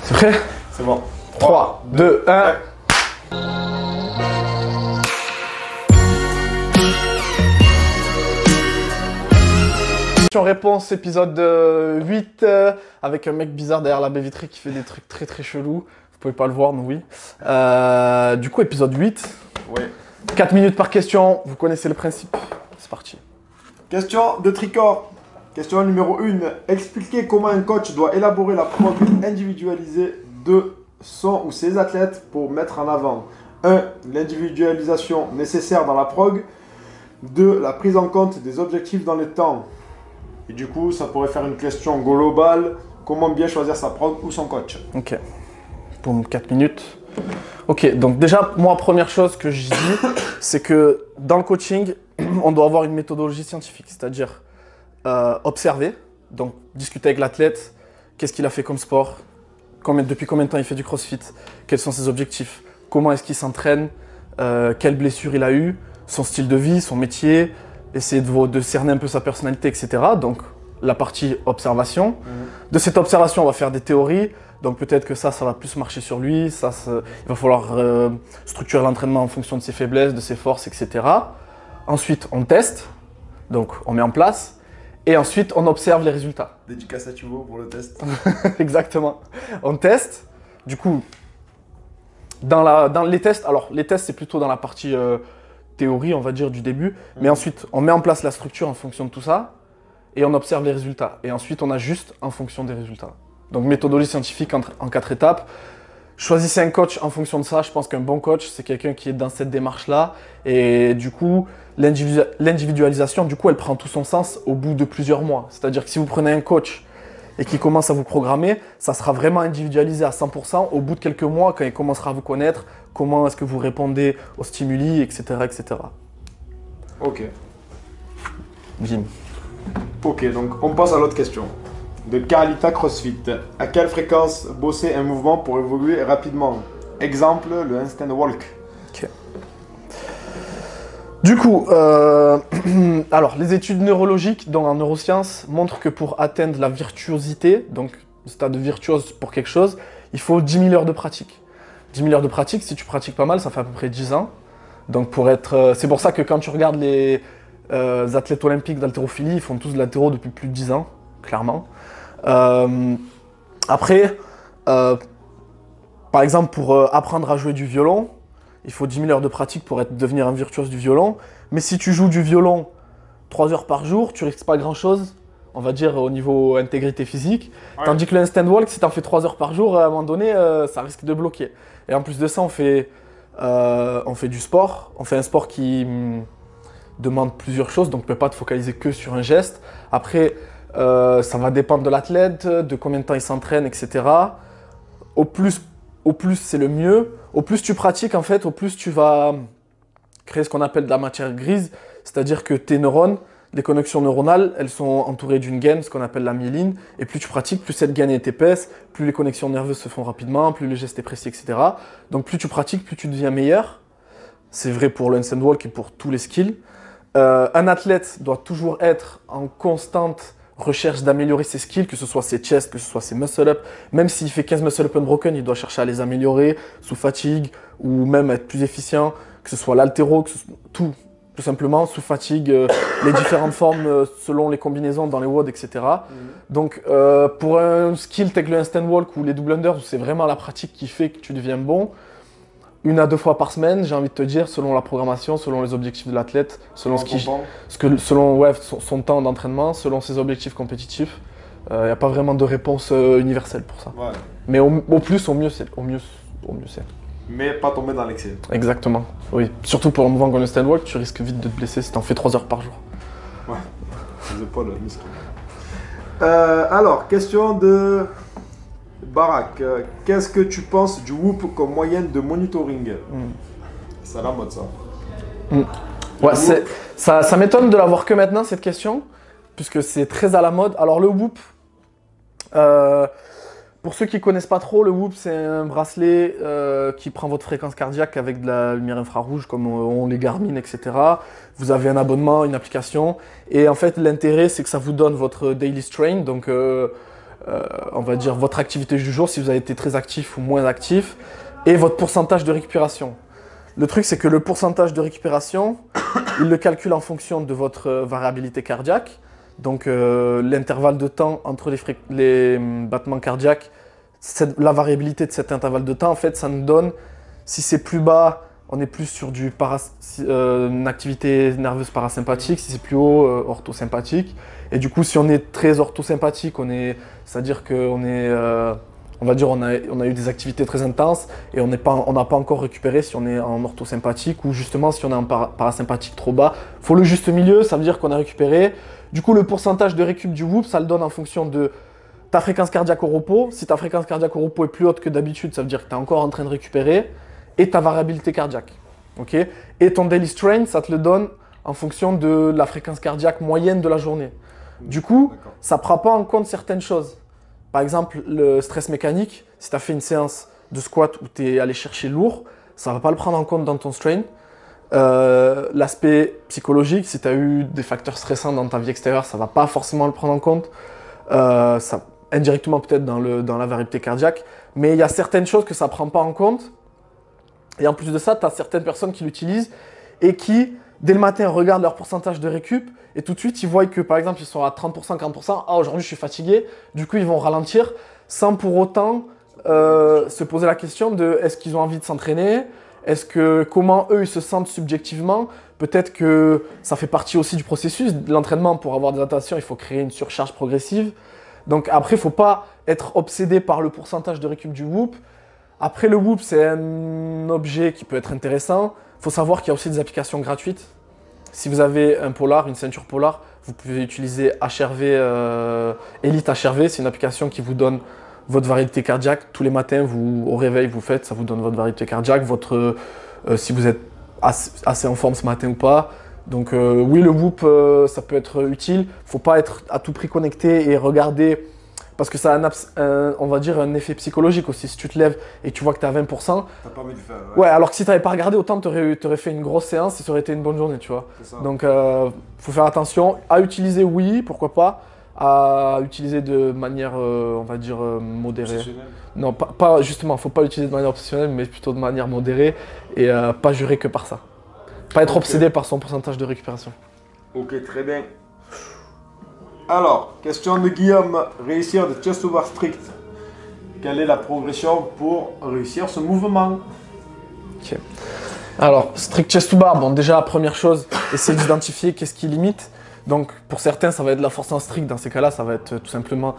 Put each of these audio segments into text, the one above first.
C'est prêt? C'est bon. 3, 2, 1. Question-réponse, épisode 8, avec un mec bizarre derrière la baie vitrée qui fait des trucs très très chelous. Vous pouvez pas le voir, mais oui. Du coup, épisode 8. Ouais. 4 minutes par question, vous connaissez le principe. C'est parti. Question de Tricor. Question numéro 1. Expliquez comment un coach doit élaborer la prog individualisée de son ou ses athlètes pour mettre en avant 1. L'individualisation nécessaire dans la prog. 2. La prise en compte des objectifs dans le temps. Et du coup, ça pourrait faire une question globale. Comment bien choisir sa prog ou son coach? Ok. Boum, 4 minutes. Ok, donc déjà, moi, première chose que je dis, c'est que dans le coaching, on doit avoir une méthodologie scientifique, c'est-à-dire observer, donc discuter avec l'athlète, qu'est-ce qu'il a fait comme sport, depuis combien de temps il fait du crossfit, quels sont ses objectifs, comment est-ce qu'il s'entraîne, quelle blessure il a eu, son style de vie, son métier, essayer de cerner un peu sa personnalité, etc. Donc la partie observation. De cette observation, on va faire des théories. Donc peut-être que ça va plus marcher sur lui. Il va falloir structurer l'entraînement en fonction de ses faiblesses, de ses forces, etc. Ensuite, on teste. Donc on met en place. Et ensuite, on observe les résultats. Dédicace à Thibaut pour le test. Exactement. On teste. Du coup, dans les tests, alors les tests, c'est plutôt dans la partie théorie, on va dire, du début. Mais ensuite, on met en place la structure en fonction de tout ça. Et on observe les résultats. Et ensuite, on ajuste en fonction des résultats. Donc, méthodologie scientifique en 4 étapes. Choisissez un coach en fonction de ça. Je pense qu'un bon coach, c'est quelqu'un qui est dans cette démarche-là. Et du coup, l'individualisation, du coup, elle prend tout son sens au bout de plusieurs mois. C'est-à-dire que si vous prenez un coach et qu'il commence à vous programmer, ça sera vraiment individualisé à 100% au bout de quelques mois, quand il commencera à vous connaître, comment est-ce que vous répondez aux stimuli, etc. etc. Ok. Bim. Ok, donc on passe à l'autre question. De Carlita CrossFit. À quelle fréquence bosser un mouvement pour évoluer rapidement? Exemple, le handstand walk. Ok. Du coup, alors les études neurologiques en neurosciences montrent que pour atteindre la virtuosité, donc le stade de virtuose pour quelque chose, il faut 10 000 heures de pratique. 10 000 heures de pratique, si tu pratiques pas mal, ça fait à peu près 10 ans. Donc c'est pour ça que quand tu regardes les athlètes olympiques d'haltérophilie, ils font tous de l'haltéro depuis plus de 10 ans, clairement. Après, par exemple, pour apprendre à jouer du violon, il faut 10 000 heures de pratique pour devenir un virtuose du violon. Mais si tu joues du violon 3 heures par jour, tu risques pas grand-chose, on va dire, au niveau intégrité physique. Ouais. Tandis que le handstand walk, si tu en fais 3 heures par jour, à un moment donné, ça risque de bloquer. Et en plus de ça, on fait du sport. On fait un sport qui demande plusieurs choses, donc on ne peut pas te focaliser que sur un geste. Après, ça va dépendre de l'athlète, de combien de temps il s'entraîne, etc. Au plus c'est le mieux. Au plus tu pratiques, en fait, au plus tu vas créer ce qu'on appelle de la matière grise. C'est-à-dire que tes neurones, les connexions neuronales, elles sont entourées d'une gaine, ce qu'on appelle la myéline. Et plus tu pratiques, plus cette gaine est épaisse, plus les connexions nerveuses se font rapidement, plus le geste est précis, etc. Donc plus tu pratiques, plus tu deviens meilleur. C'est vrai pour le handstand walk et pour tous les skills. Un athlète doit toujours être en constante recherche d'améliorer ses skills, que ce soit ses chests, que ce soit ses muscle-up. Même s'il fait 15 muscle-up unbroken, il doit chercher à les améliorer sous fatigue ou même être plus efficient, que ce soit l'haltéro, tout simplement, sous fatigue, les différentes formes selon les combinaisons dans les WOD, etc. Donc, pour un skill tel que le handstand walk ou les double unders, où c'est vraiment la pratique qui fait que tu deviens bon, 1 à 2 fois par semaine, j'ai envie de te dire, selon la programmation, selon les objectifs de l'athlète, selon son temps d'entraînement, selon ses objectifs compétitifs. Il n'y a pas vraiment de réponse universelle pour ça. Ouais. Mais au plus, au mieux c'est. Mais pas tomber dans l'excès. Exactement, oui. Surtout pour un mouvement comme le stand walk, tu risques vite de te blesser si tu en fais 3 heures par jour. Ouais, les épaules, muscles. Alors, question de Barak, qu'est-ce que tu penses du Whoop comme moyenne de monitoring? C'est à la mode, ça. Ouais, ça m'étonne de l'avoir que maintenant, cette question, puisque c'est très à la mode. Alors, le Whoop, pour ceux qui ne connaissent pas trop, le Whoop, c'est un bracelet qui prend votre fréquence cardiaque avec de la lumière infrarouge, comme on les Garmin, etc. Vous avez un abonnement, une application. Et en fait, l'intérêt, c'est que ça vous donne votre daily strain, donc on va dire, votre activité du jour, si vous avez été très actif ou moins actif, et votre pourcentage de récupération. Le truc, c'est que le pourcentage de récupération, il le calcule en fonction de votre variabilité cardiaque. Donc, l'intervalle de temps entre les battements cardiaques, la variabilité de cet intervalle de temps, en fait, ça nous donne, si c'est plus bas, on est plus sur une activité nerveuse parasympathique, si c'est plus haut, orthosympathique. Et du coup, si on est très orthosympathique, c'est-à-dire qu'on est, on va dire, on a eu des activités très intenses et on n'a pas encore récupéré si on est en orthosympathique, ou justement si on est en parasympathique trop bas. Il faut le juste milieu, ça veut dire qu'on a récupéré. Du coup, le pourcentage de récup du Whoop, ça le donne en fonction de ta fréquence cardiaque au repos. Si ta fréquence cardiaque au repos est plus haute que d'habitude, ça veut dire que tu es encore en train de récupérer. Et ta variabilité cardiaque. Okay, et ton daily strain, ça te le donne en fonction de la fréquence cardiaque moyenne de la journée. Du coup, ça ne prend pas en compte certaines choses. Par exemple, le stress mécanique, si tu as fait une séance de squat où tu es allé chercher lourd, ça ne va pas le prendre en compte dans ton strain. L'aspect psychologique, si tu as eu des facteurs stressants dans ta vie extérieure, ça ne va pas forcément le prendre en compte. Indirectement peut-être dans la variabilité cardiaque. Mais il y a certaines choses que ça ne prend pas en compte. Et en plus de ça, tu as certaines personnes qui l'utilisent et qui, dès le matin, regardent leur pourcentage de récup et tout de suite, ils voient que, par exemple, ils sont à 30%, 40%. Ah, aujourd'hui, je suis fatigué. Du coup, ils vont ralentir sans pour autant se poser la question de est-ce qu'ils ont envie de s'entraîner? Comment eux, ils se sentent subjectivement? Peut-être que ça fait partie aussi du processus de l'entraînement. Pour avoir des adaptations, il faut créer une surcharge progressive. Donc après, il ne faut pas être obsédé par le pourcentage de récup du Whoop. Après, le Whoop, c'est un objet qui peut être intéressant. Il faut savoir qu'il y a aussi des applications gratuites. Si vous avez un Polar, une ceinture Polar, vous pouvez utiliser HRV, Elite HRV. C'est une application qui vous donne votre variabilité cardiaque. Tous les matins, au réveil, vous faites, ça vous donne votre variabilité cardiaque, si vous êtes assez en forme ce matin ou pas. Donc oui, le Whoop, ça peut être utile. Il ne faut pas être à tout prix connecté et regarder... Parce que ça a on va dire un effet psychologique aussi. Si tu te lèves et que tu vois que tu es à 20%, t'as pas envie de faire. Ouais, alors que si tu n'avais pas regardé, autant tu aurais fait une grosse séance et ça aurait été une bonne journée, tu vois. Donc, faut faire attention. À utiliser, oui, pourquoi pas. À utiliser de manière, on va dire, modérée. Non, justement, faut pas l'utiliser de manière obsessionnelle, mais plutôt de manière modérée et pas jurer que par ça. Pas être obsédé par son pourcentage de récupération. Ok, très bien. Alors, question de Guillaume. Réussir de chest to bar strict. Quelle est la progression pour réussir ce mouvement? Ok. Alors, strict chest to bar, bon déjà, première chose, essayer d'identifier qu'est-ce qui limite. Donc, pour certains, ça va être la force en strict. Dans ces cas-là, ça va être tout simplement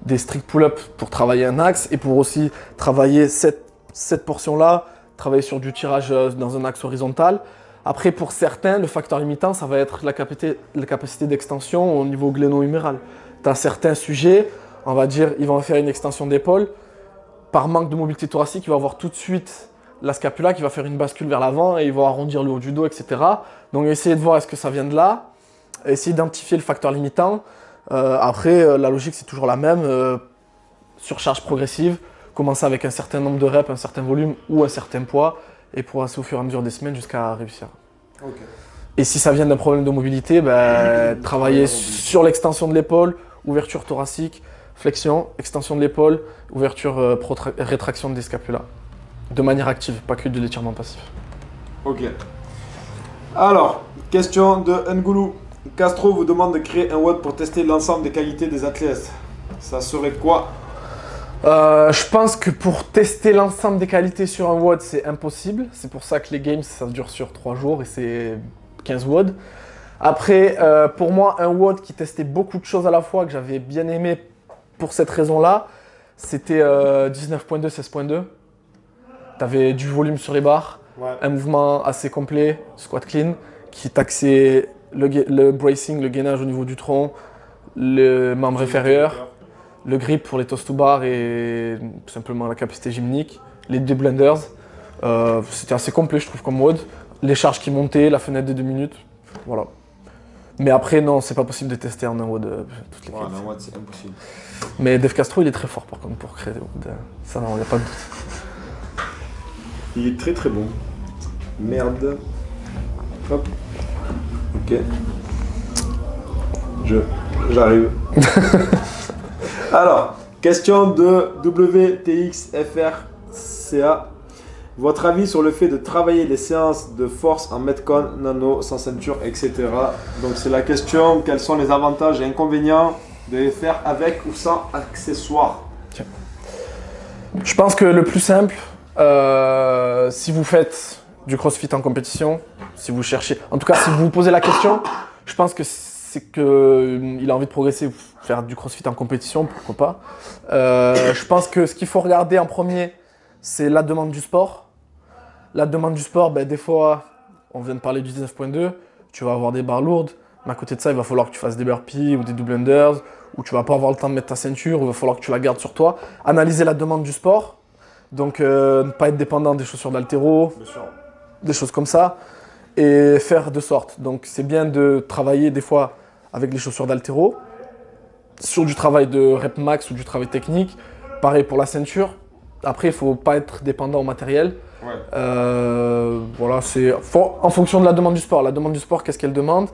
des strict pull-up pour travailler un axe et pour aussi travailler cette portion-là, travailler sur du tirage dans un axe horizontal. Après, pour certains, le facteur limitant, ça va être la capacité d'extension au niveau gléno-huméral. Tu as certains sujets, on va dire, ils vont faire une extension d'épaule. Par manque de mobilité thoracique, il va avoir tout de suite la scapula qui va faire une bascule vers l'avant et il va arrondir le haut du dos, etc. Donc, essayez de voir est-ce que ça vient de là. Essayez d'identifier le facteur limitant. Après, la logique, c'est toujours la même. Surcharge progressive. Commencer avec un certain nombre de reps, un certain volume ou un certain poids. Et progresser au fur et à mesure des semaines jusqu'à réussir. Okay. Et si ça vient d'un problème de mobilité, travailler sur l'extension de l'épaule, ouverture thoracique, flexion, extension de l'épaule, ouverture, rétraction des scapulas. De manière active, pas que de l'étirement passif. Ok. Alors, question de Ngoulou. Castro vous demande de créer un WOD pour tester l'ensemble des qualités des athlètes. Ça serait quoi? Je pense que pour tester l'ensemble des qualités sur un WOD, c'est impossible. C'est pour ça que les games, ça dure sur 3 jours et c'est 15 WOD. Après, pour moi, un WOD qui testait beaucoup de choses à la fois, que j'avais bien aimé pour cette raison-là, c'était 19.2, 16.2. Tu avais du volume sur les barres, un mouvement assez complet, squat clean, qui taxait le bracing, le gainage au niveau du tronc, le membre inférieur. Le grip pour les toast to bar et tout simplement la capacité gymnique, les deux blenders, c'était assez complet je trouve comme WOD. Les charges qui montaient, la fenêtre des 2 minutes, voilà. Mais après non, c'est pas possible de tester en un WOD toutes les qualités. En WOD c'est impossible. Mais Dave Castro il est très fort par contre pour créer des WOD, ça non, il n'y a pas de doute. Il est très très bon. Merde. Hop. Ok. J'arrive. Alors, Question de WTXFRCA. Votre avis sur le fait de travailler les séances de force en Metcon, nano, sans ceinture, etc. Donc c'est la question, quels sont les avantages et inconvénients de les faire avec ou sans accessoires? Je pense que le plus simple, si vous faites du crossfit en compétition, si vous cherchez, en tout cas si vous vous posez la question, je pense que c'est qu'il a envie de progresser, faire du crossfit en compétition, pourquoi pas. Je pense que ce qu'il faut regarder en premier, c'est la demande du sport. La demande du sport, ben, des fois, on vient de parler du 19.2, tu vas avoir des barres lourdes, mais à côté de ça, il va falloir que tu fasses des burpees ou des double unders, ou tu vas pas avoir le temps de mettre ta ceinture, ou il va falloir que tu la gardes sur toi. Analyser la demande du sport, donc ne pas être dépendant des chaussures d'haltéro, des choses comme ça, et faire de sorte. Donc c'est bien de travailler des fois avec les chaussures d'haltéro, sur du travail de rep max ou du travail technique, pareil pour la ceinture. Après, il ne faut pas être dépendant au matériel. Ouais. Voilà, c'est en fonction de la demande du sport. La demande du sport, qu'est-ce qu'elle demande?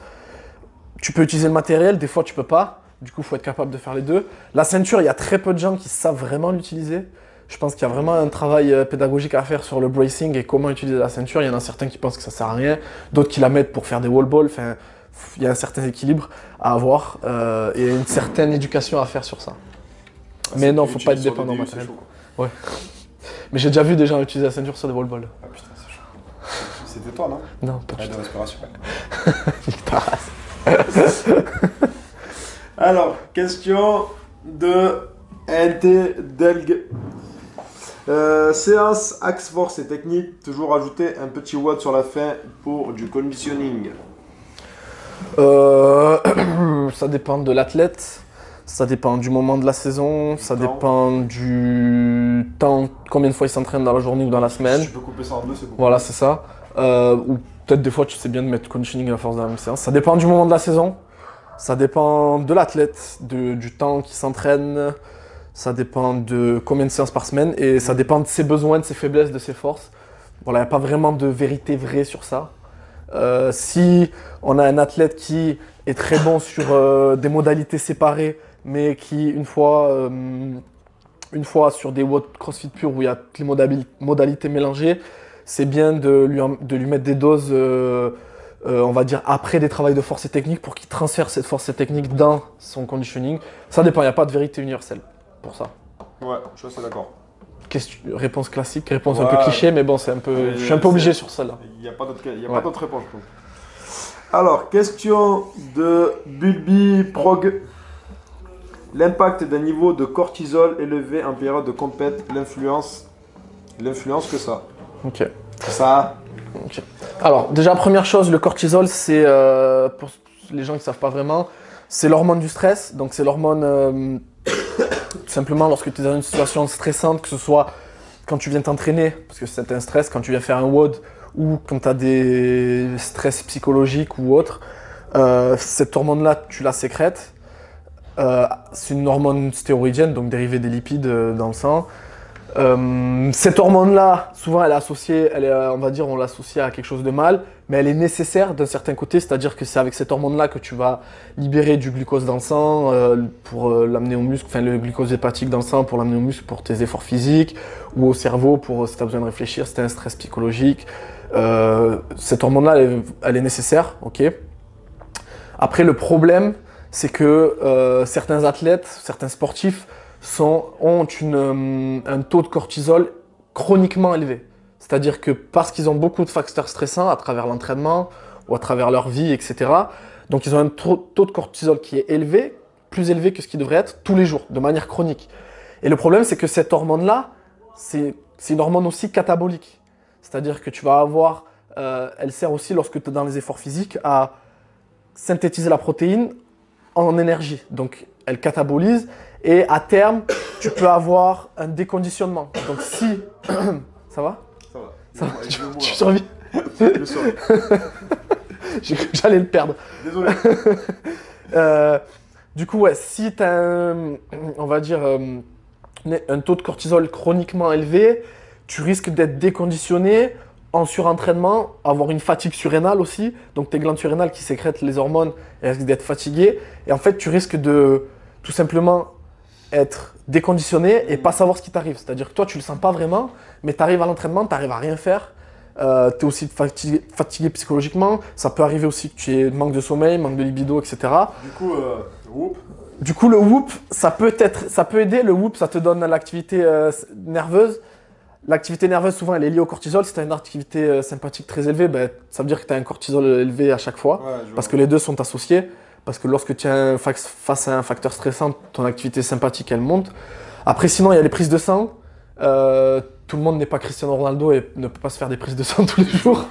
Tu peux utiliser le matériel, des fois tu peux pas. Du coup, il faut être capable de faire les deux. La ceinture, il y a très peu de gens qui savent vraiment l'utiliser. Je pense qu'il y a vraiment un travail pédagogique à faire sur le bracing et comment utiliser la ceinture. Il y en a certains qui pensent que ça sert à rien, d'autres qui la mettent pour faire des wall balls. Enfin, il y a un certain équilibre à avoir et une certaine éducation à faire sur ça. Mais non, il ne faut pas être dépendant au matériel. Ouais. Mais j'ai déjà vu des gens utiliser la ceinture sur des wall balls. Ah putain, c'est chaud. C'était toi, non? Non, pas du de tout. respiration. Nique ta race. Alors, question de NT Delg. Séance, axe force et technique. Toujours ajouter un petit watt sur la fin pour du conditioning. Ça dépend de l'athlète, ça dépend du moment de la saison, ça temps. dépend du temps, combien de fois il s'entraîne dans la journée ou dans la semaine. Si tu peux couper ça en deux, c'est beaucoup. Voilà, c'est ça. Ou peut-être des fois tu sais bien de mettre conditioning et la force dans la même séance. Ça dépend du moment de la saison, ça dépend de l'athlète, du temps qu'il s'entraîne, ça dépend de combien de séances par semaine et ça dépend de ses besoins, de ses faiblesses, de ses forces. Voilà, il n'y a pas vraiment de vérité vraie sur ça. Si on a un athlète qui est très bon sur des modalités séparées, mais qui, une fois sur des WOD CrossFit purs où il y a toutes les modalités mélangées, c'est bien de lui mettre des doses, on va dire, après des travails de force et technique pour qu'il transfère cette force et technique dans son conditioning. Ça dépend, il n'y a pas de vérité universelle pour ça. Ouais, je suis assez d'accord. Réponse classique, réponse un peu cliché, mais bon, c'est un peu, je suis un peu obligé sur celle-là. Il n'y a pas d'autre réponse. Je trouve. Alors, question de Bulbi Prog. L'impact d'un niveau de cortisol élevé en période de compète, l'influence que ça. Ok. Ça. Ok. Alors, déjà, première chose, le cortisol, c'est, pour les gens qui ne savent pas vraiment, c'est l'hormone du stress. Donc, c'est l'hormone, simplement, lorsque tu es dans une situation stressante, que ce soit quand tu viens t'entraîner, parce que c'est un stress, quand tu viens faire un WOD, ou quand tu as des stress psychologiques ou autres, cette hormone-là, tu la sécrètes. C'est une hormone stéroïdienne, donc dérivée des lipides dans le sang. Cette hormone-là, souvent, elle est associée, on va dire, on l'associe à quelque chose de mal, mais elle est nécessaire d'un certain côté, c'est-à-dire que c'est avec cette hormone-là que tu vas libérer du glucose dans le sang pour l'amener au muscle, enfin le glucose hépatique dans le sang pour l'amener au muscle pour tes efforts physiques, ou au cerveau pour si tu as besoin de réfléchir, si tu as un stress psychologique. Cette hormone-là, elle est nécessaire, ok. Après, le problème, c'est que certains athlètes, certains sportifs ont un taux de cortisol chroniquement élevé. C'est-à-dire que parce qu'ils ont beaucoup de facteurs stressants à travers l'entraînement ou à travers leur vie, etc. Donc ils ont un taux de cortisol qui est élevé, plus élevé que ce qui devrait être tous les jours, de manière chronique. Et le problème, c'est que cette hormone-là, c'est une hormone aussi catabolique. C'est-à-dire que tu vas avoir, elle sert aussi lorsque tu es dans les efforts physiques à synthétiser la protéine en énergie. Donc elle catabolise et à terme, tu peux avoir un déconditionnement. Donc si... Ça va? Ça va. Tu survis? Je survis. J'ai cru que j'allais le perdre. Désolé. Du coup, ouais, si tu as on va dire, un taux de cortisol chroniquement élevé, tu risques d'être déconditionné en surentraînement, avoir une fatigue surrénale aussi. Donc tes glandes surrénales qui sécrètent les hormones, elles risquent d'être fatiguées. Et en fait, tu risques de tout simplement être déconditionné et pas savoir ce qui t'arrive. C'est-à-dire que toi, tu le sens pas vraiment, mais tu arrives à l'entraînement, tu arrives à rien faire. Tu es aussi fatigué psychologiquement. Ça peut arriver aussi que tu aies manque de sommeil, manque de libido, etc. Du coup, whoop. Du coup, le whoop, ça peut aider. Le whoop, ça te donne l'activité nerveuse. L'activité nerveuse, souvent, elle est liée au cortisol. Si tu as une activité sympathique très élevée, ben, ça veut dire que tu as un cortisol élevé à chaque fois. Ouais, parce que les deux sont associés. Parce que lorsque tu es face à un facteur stressant, ton activité sympathique, elle monte. Après, sinon, il y a les prises de sang. Tout le monde n'est pas Cristiano Ronaldo et ne peut pas se faire des prises de sang tous les jours.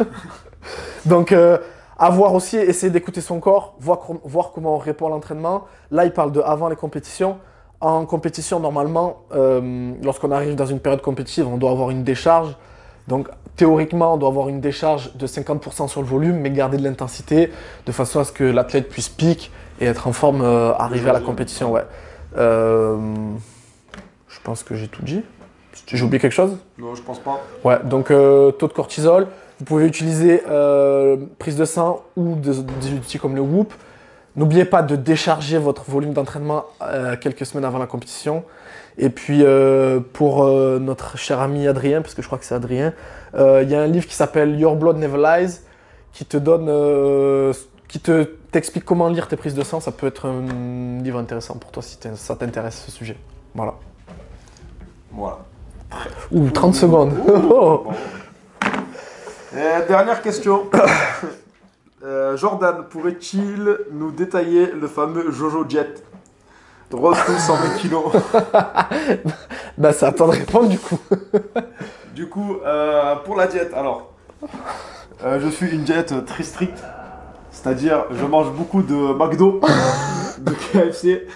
Donc, avoir aussi, essayer d'écouter son corps, voir comment on répond à l'entraînement. Là, il parle de avant les compétitions. En compétition, normalement, lorsqu'on arrive dans une période compétitive, on doit avoir une décharge. Donc, théoriquement, on doit avoir une décharge de 50% sur le volume, mais garder de l'intensité de façon à ce que l'athlète puisse piquer et être en forme arriver à la compétition. Ouais. Je pense que j'ai tout dit. J'ai oublié quelque chose? Non, je pense pas. Ouais, donc taux de cortisol. Vous pouvez utiliser prise de sang ou des outils comme le Whoop. N'oubliez pas de décharger votre volume d'entraînement quelques semaines avant la compétition. Et puis pour notre cher ami Adrien, parce que je crois que c'est Adrien, il y a un livre qui s'appelle Your Blood Never Lies qui te donne, t'explique comment lire tes prises de sang. Ça peut être un livre intéressant pour toi si ça t'intéresse ce sujet. Voilà. Voilà. Ouh, 30 secondes. Bon. Dernière question. Jordan, pourrait-il nous détailler le fameux Jojo Jet? Road to 120 kilos. Bah, c'est à toi de répondre du coup. Du coup, pour la diète, alors, je suis une diète très stricte. C'est-à-dire, je mange beaucoup de McDo, de KFC,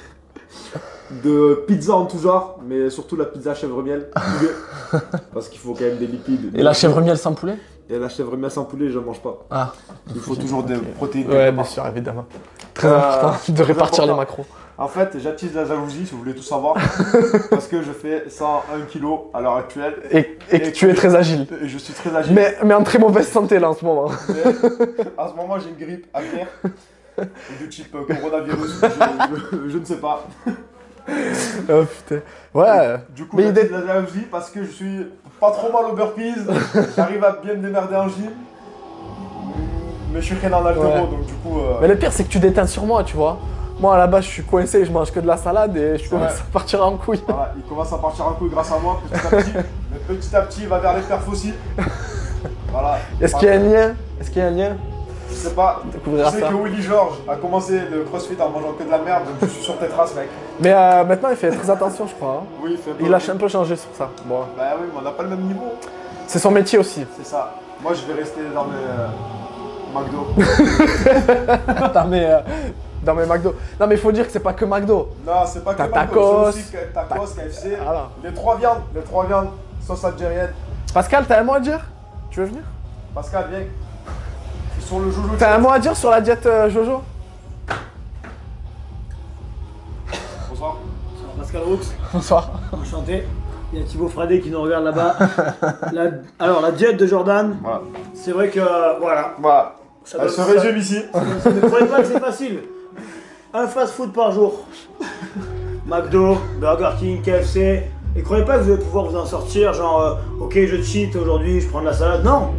de pizza en tout genre, mais surtout la pizza chèvre-miel, poulet, parce qu'il faut quand même des lipides. Et la chèvre miel sans poulet? Et la chèvre-miel sans poulet, je ne mange pas. Ah. Il faut toujours des protéines. Ouais, bien sûr, évidemment. Très important de répartir les macros. En fait, j'attise la jalousie, si vous voulez tout savoir, parce que je fais 101 kg à l'heure actuelle. Et que tu es très agile. Et je suis très agile. Mais en très mauvaise santé là en ce moment. Mais, en ce moment, j'ai une grippe aviaire, du type coronavirus, je ne sais pas. Oh putain. Ouais. Du coup, j'attise la jalousie parce que je suis pas trop mal au burpees, j'arrive à bien me démerder en gym, mais je suis rien en altéro, Ouais. donc du coup... Mais le pire, c'est que tu déteins sur moi, tu vois. Moi, à la base, je suis coincé, je mange que de la salade et je commence à partir en couille. Voilà, il commence à partir en couille grâce à moi, petit à petit. Mais petit à petit, il va vers les perfs aussi. Voilà. Est-ce qu'il y a un lien? Est-ce qu'il y a un lien? Je sais pas. Découvrira Je sais ça. que Willy George a commencé le crossfit en mangeant que de la merde, donc je suis sur tes traces, mec. Mais maintenant, il fait très attention, je crois. Hein. Oui, il fait un peu. Il a un peu changé sur ça. Bon. Bah oui, mais on n'a pas le même niveau. C'est son métier aussi. C'est ça. Moi, je vais rester dans mes McDo. Dans mes McDo. Non, mais il faut dire que c'est pas que McDo. Non, c'est pas que T'as McDo. tacos, C'est aussi tacos, KFC. Voilà. Les trois viandes, sauce algérienne. Pascal, t'as un mot à dire? Tu veux venir? Pascal, viens. Sur le Jojo. T'as un mot à dire sur la diète Jojo? Bonsoir. Pascal Roux, Bonsoir. enchanté. Il y a Thibaut Fradé qui nous regarde là-bas. Alors, la diète de Jordan, Voilà. c'est vrai que, voilà. Voilà. Ça Elle donne- se ça- résume ici. Ne croyez pas que c'est facile. Un fast-food par jour. McDo, Burger King, KFC. Et croyez pas que vous allez pouvoir vous en sortir, genre, ok, je cheat aujourd'hui, je prends de la salade. Non.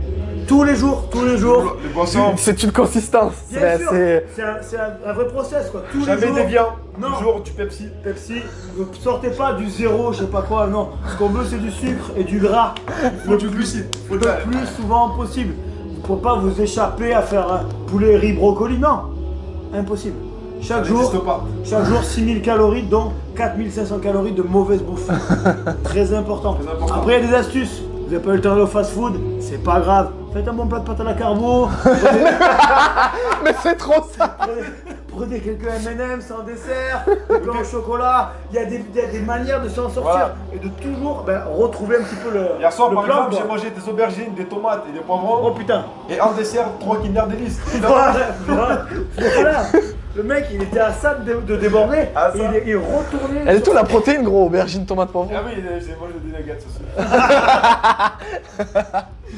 Tous les jours. Les boissons. C'est une consistance. Bien sûr. c'est- C'est un vrai process, quoi. Tous les Jamais jours. des viandes. Non. Toujours du Pepsi. Pepsi, ne sortez pas du zéro, je sais pas quoi, non. Ce qu'on veut, c'est du sucre et du gras. Faut du glucide. Faut de Le plus souvent possible. Vous ne pouvez pas vous échapper à faire un poulet riz brocoli, non. Impossible. Chaque Ça jour, n'existe pas. 6000 calories, dont 4500 calories de mauvaise bouffe. Très important. Très important. Après, il y a des astuces. Vous n'avez pas eu le temps d'aller au fast-food, c'est pas grave. Faites un bon plat de pâte à la carbo. Mais c'est trop ça. Prenez quelques M&M's en dessert, des pains au chocolat. Il y a des manières de s'en sortir Voilà. et de toujours retrouver un petit peu le. Hier soir, le par plan, exemple, quoi. j'ai mangé des aubergines, des tomates et des Oh poivrons. putain. Et en dessert, 3 Kinder Délices. Voilà. Le mec, il était à ça de déborder. Ah, et ça. il est retourné. Elle est sur- tout la protéine, gros, aubergine, tomate, poivron. Ah oui, moi j'ai des nuggets aussi.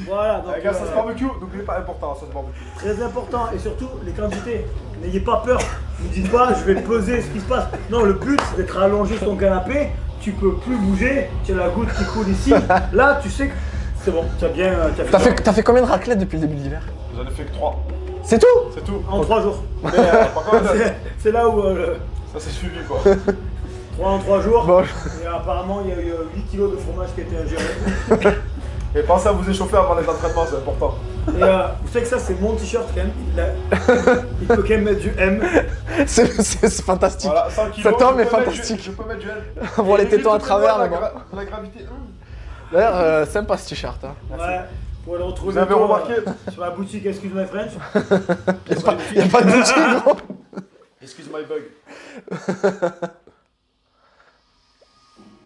Voilà, donc Avec la sauce barbecue, n'oubliez pas important, la sauce barbecue. très important. Et surtout, les quantités. N'ayez pas peur. Ne dites pas, je vais peser ce qui se passe. Non, le but, c'est d'être allongé sur ton canapé. Tu peux plus bouger. Tu as la goutte qui coule ici. Là, tu sais que c'est bon. Tu as bien. T'as fait combien de raclettes depuis le début de l'hiver? J'en ai fait que 3, C'est tout? c'est tout. En 3 jours. Mais par contre, C'est là où. ça s'est suivi quoi. 3 en 3 jours. Bon. Et apparemment, il y a eu 8 kilos de fromage qui a été ingéré. Et pensez à vous échauffer avant les entraînements, c'est important. Et vous savez que ça, c'est mon t-shirt quand même. Il peut quand même mettre du M. C'est fantastique. Voilà, 100 kilos. Cet homme je est peux mettre fantastique. je peux mettre du L. On voit les tétons à travers, la, mais bon. la gravité. D'ailleurs, sympa ce t-shirt. Hein. Ouais. Vous pouvez le retrouver Vous avez bientôt, remarqué sur la boutique Excuse My French. Y'a pas de boutique, gros. Excuse my bug.